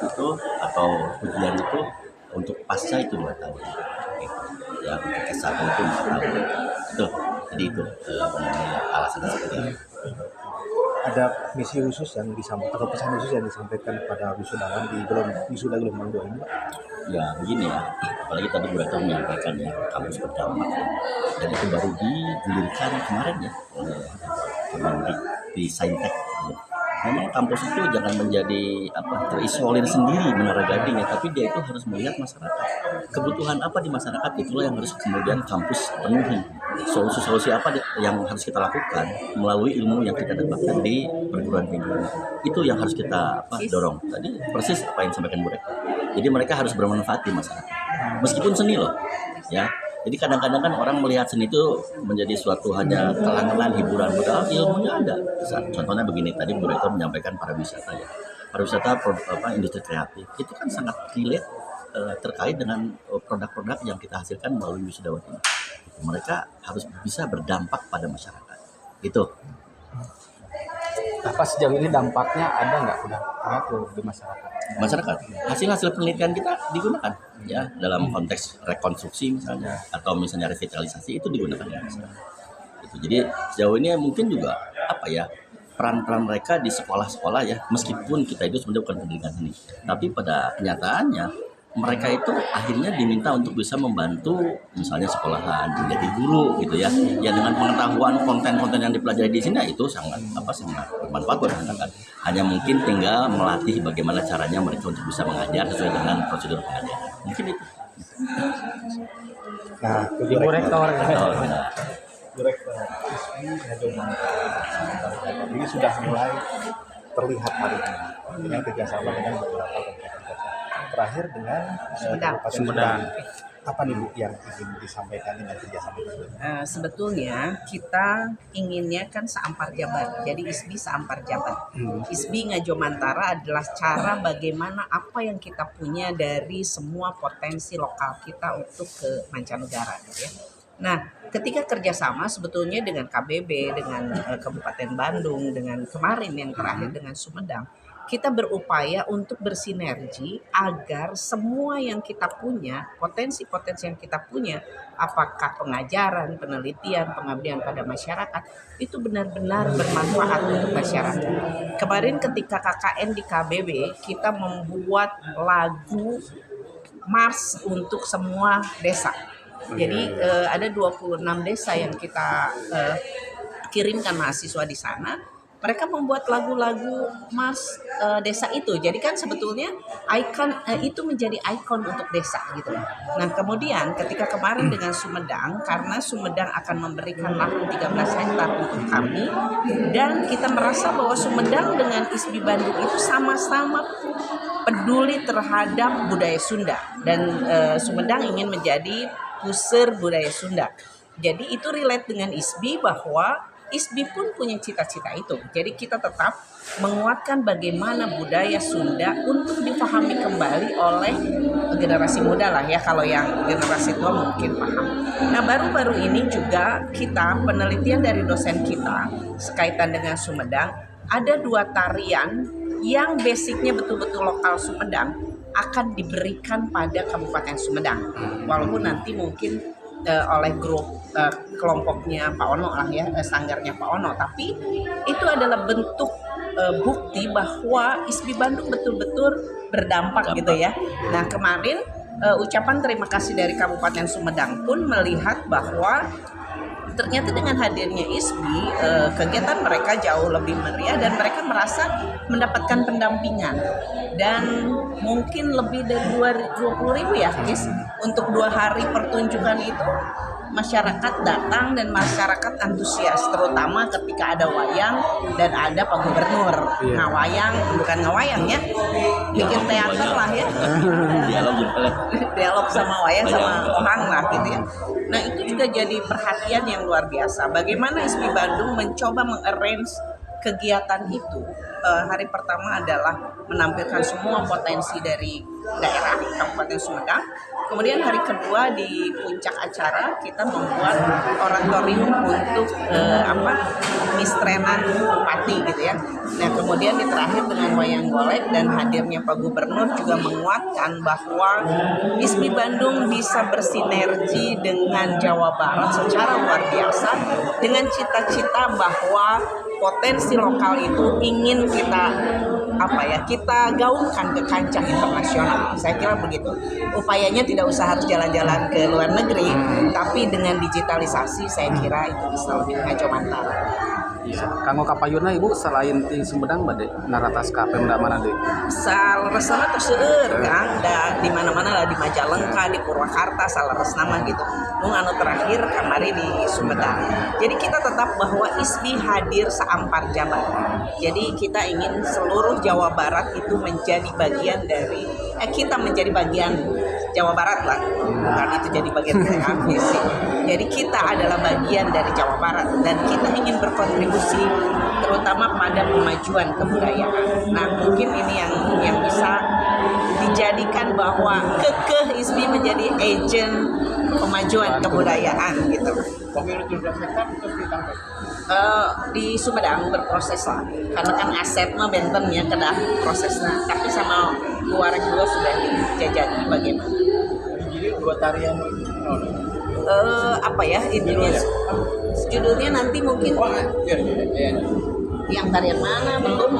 itu atau ujian itu untuk pasca itu 2 tahun gitu. Ya untuk S1 itu 4 tahun itu. Jadi itu mengenai alasannya seperti itu. Ada misi khusus yang disampaikan atau pesan khusus yang disampaikan kepada wisudawan di wisuda gelombang 2 ini, Pak? Ya begini ya, apalagi tadi Bu Rektor menyampaikan ya kampus berdampak ya. Dan itu baru digulirkan kemarin ya oleh Kemendikbud di Saintek. Memang kampus itu jangan menjadi terisolir sendiri Menara Gading ya, tapi dia itu harus melihat masyarakat. Kebutuhan apa di masyarakat, itulah yang harus kemudian kampus penuhi. Solusi-solusi apa yang harus kita lakukan melalui ilmu yang kita dapatkan di perguruan tinggi. Itu yang harus kita dorong. Tadi persis apa yang disampaikan Bu Rektor. Jadi mereka harus bermanfaat di masyarakat. Meskipun seni loh, ya. Jadi kadang-kadang kan orang melihat seni itu menjadi suatu hanya kelangenan hiburan, padahal ilmunya ada. Contohnya begini, tadi Bu Rektor menyampaikan pariwisata ya. Pariwisata industri kreatif itu kan sangat relate terkait dengan produk-produk yang kita hasilkan melalui wisudawan ini. Mereka harus bisa berdampak pada masyarakat. Itu. Apa sejauh ini dampaknya ada nggak udah tuh di masyarakat? Masyarakat, hasil penelitian kita digunakan ya dalam konteks rekonstruksi misalnya atau misalnya revitalisasi itu digunakan ya masyarakat. Itu. Jadi sejauh ini mungkin juga peran-peran mereka di sekolah-sekolah ya, meskipun kita itu sebenarnya bukan pendidikan seni, tapi pada kenyataannya mereka itu akhirnya diminta untuk bisa membantu misalnya sekolahan menjadi guru gitu ya. Ya dengan pengetahuan konten-konten yang dipelajari di sini itu sangat bermanfaat buat anak-anak. Hanya mungkin tinggal melatih bagaimana caranya mereka untuk bisa mengajar sesuai dengan prosedur pengajaran. Mungkin itu. Nah, Ibu Rektor ya. Direktur ISBI Ngajoman ini sudah mulai terlihat hari ini dengan kerjasama dengan beberapa komunitas. Terakhir dengan Sumedang. Apa nih Bu yang ingin disampaikan dengan kerjasama itu? Sebetulnya kita inginnya kan seampar jabat, jadi ISBI seampar jabat. ISBI Ngajomantara adalah cara bagaimana apa yang kita punya dari semua potensi lokal kita untuk ke mancanegara gitu ya. Nah, ketika kerjasama sebetulnya dengan KBB, dengan Kabupaten Bandung, dengan kemarin yang terakhir dengan Sumedang, kita berupaya untuk bersinergi agar semua yang kita punya, potensi-potensi yang kita punya, apakah pengajaran, penelitian, pengabdian pada masyarakat, itu benar-benar bermanfaat untuk masyarakat. Kemarin ketika KKN di KBB, kita membuat lagu Mars untuk semua desa. Jadi ada 26 desa yang kita kirimkan mahasiswa di sana. Mereka membuat lagu-lagu Mars desa itu. Jadi kan sebetulnya ikon itu menjadi ikon untuk desa gitu. Nah kemudian ketika kemarin dengan Sumedang, karena Sumedang akan memberikan lahan 13 hektar untuk kami, dan kita merasa bahwa Sumedang dengan ISBI Bandung itu sama-sama peduli terhadap budaya Sunda, dan Sumedang ingin menjadi puseur budaya Sunda. Jadi itu relate dengan ISBI bahwa ISBI pun punya cita-cita itu. Jadi kita tetap menguatkan bagaimana budaya Sunda untuk dipahami kembali oleh generasi muda lah ya. Kalau yang generasi tua mungkin paham. Nah baru-baru ini juga kita penelitian dari dosen kita sekaitan dengan Sumedang, ada 2 tarian yang basicnya betul-betul lokal Sumedang akan diberikan pada Kabupaten Sumedang. Walaupun nanti mungkin oleh grup kelompoknya Pak Ono lah ya, sanggarnya Pak Ono, tapi itu adalah bentuk bukti bahwa ISBI Bandung betul-betul berdampak gitu ya. Nah kemarin ucapan terima kasih dari Kabupaten Sumedang pun melihat bahwa ternyata dengan hadirnya ISBI kegiatan mereka jauh lebih meriah dan mereka merasa mendapatkan pendampingan, dan mungkin lebih dari 20.000 ya Is, untuk 2 hari pertunjukan itu masyarakat datang dan masyarakat antusias, terutama ketika ada wayang dan ada Pak Gubernur. Nah wayang bukan ngewayang ya, bikin teater lah ya, dialog sama wayang sama orang lah gitu ya. Nah itu juga jadi perhatian yang luar biasa. Bagaimana ISBI Bandung mencoba mengarrange kegiatan itu hari pertama adalah menampilkan semua potensi dari daerah Kabupaten Sumedang. Kemudian hari kedua di puncak acara kita membuat oratorium untuk mistrenan bupati gitu ya. Nah kemudian di terakhir dengan wayang golek dan hadirnya Pak Gubernur juga menguatkan bahwa ISBI Bandung bisa bersinergi dengan Jawa Barat secara luar biasa dengan cita-cita bahwa potensi lokal itu ingin kita gaungkan ke kancah internasional. Saya kira begitu. Upayanya tidak usah harus jalan-jalan ke luar negeri, tapi dengan digitalisasi saya kira itu bisa lebih ngajomantara. Kanggo kapayuna Ibu selain di Sumedang bade naratas ka Pemda mana deui? Saleresna teh seueur Kang, da di mana-mana lah di Majalengka, di Purwakarta saleresna mah gitu. Nu anu terakhir kamari di Sumedang. Jadi kita tetap bahwa ISBI hadir seampar jabat. Jadi kita ingin seluruh Jawa Barat itu menjadi bagian dari kita menjadi bagian Jawa Barat lah, bukan itu jadi bagian dari ambisi. Jadi kita adalah bagian dari Jawa Barat dan kita ingin berkontribusi terutama pada pemajuan kebudayaan. Nah mungkin ini yang bisa dijadikan bahwa kekeh ISBI menjadi agen pemajuan kebudayaan gitu. Di Sumedang berproses lah, karena kan aset mah bentennya kedah prosesnya, tapi sama luar juga sudah dijajaki bagaimana. Jadi dua tarian Intinya judulnya nanti mungkin yang tarian mana belum